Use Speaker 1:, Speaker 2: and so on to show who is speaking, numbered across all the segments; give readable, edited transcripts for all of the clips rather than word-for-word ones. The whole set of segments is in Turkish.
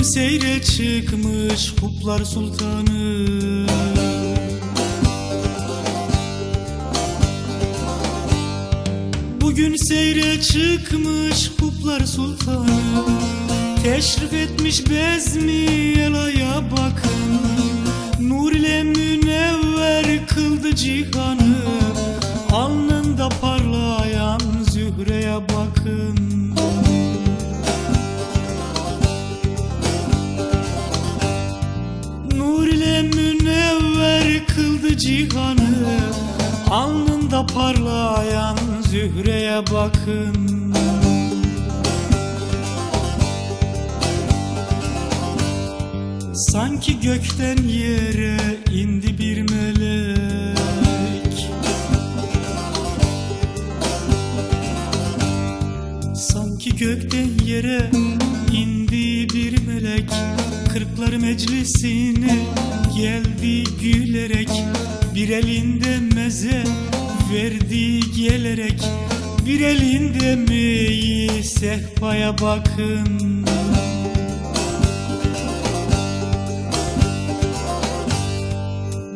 Speaker 1: Seyre çıkmış Huplar Sultanı. Bugün seyre çıkmış Huplar Sultanı. Teşrif etmiş bezmi elaya bakın. Nur ile münevver kıldı cihanı. Alnında parlayan zühreye bakın. Münevver kıldı cihanı. Alnında parlayan zühreye bakın. Sanki gökten yere indi bir melek. Sanki gökten yere indi bir melek. Kırklar meclisine geldi gülerek. Bir elinde meze verdi gelerek. Bir elinde meyi sehpaya bakın.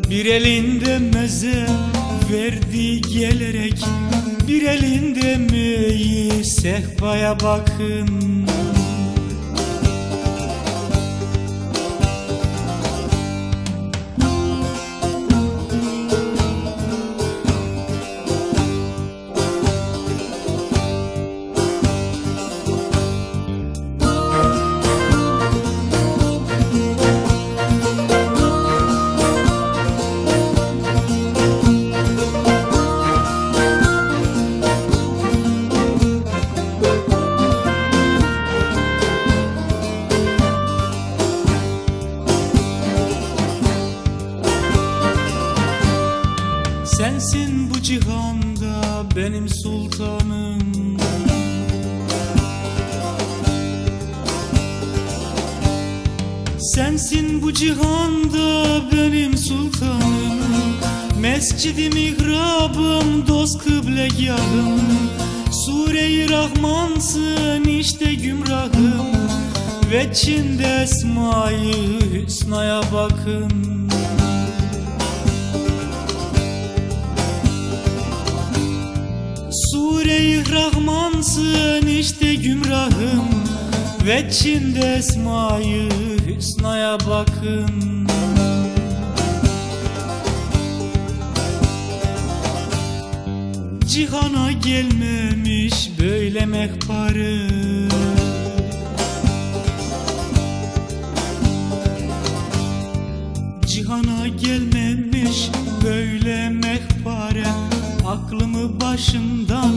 Speaker 1: Bir elinde meze verdi gelerek. Bir elinde meyi sehpaya bakın. Sensin bu cihanda benim sultanım. Sensin bu cihanda benim sultanım. Mescid-i mihrabım, dost kıblegahım. Sure-i Rahmansın işte gümrahım. Veçinde esma-i hüsnaya bakın. Sure-i Rahmansın işte gümrahım. Veçinde esma-i hüsnaya bakın. Cihana gelmemiş böyle mehparı. Cihana gelmemiş böyle mehpare. Aklımı başımdan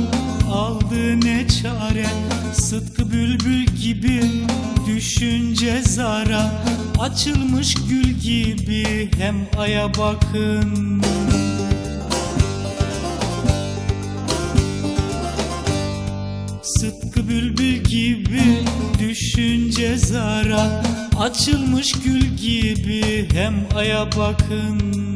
Speaker 1: aldı ne çare. Sıtkı bülbül gibi düşünce zara. Açılmış gül gibi hem aya bakın. Sıtkı bülbül gibi düşünce zara. Açılmış gül gibi hem aya bakın.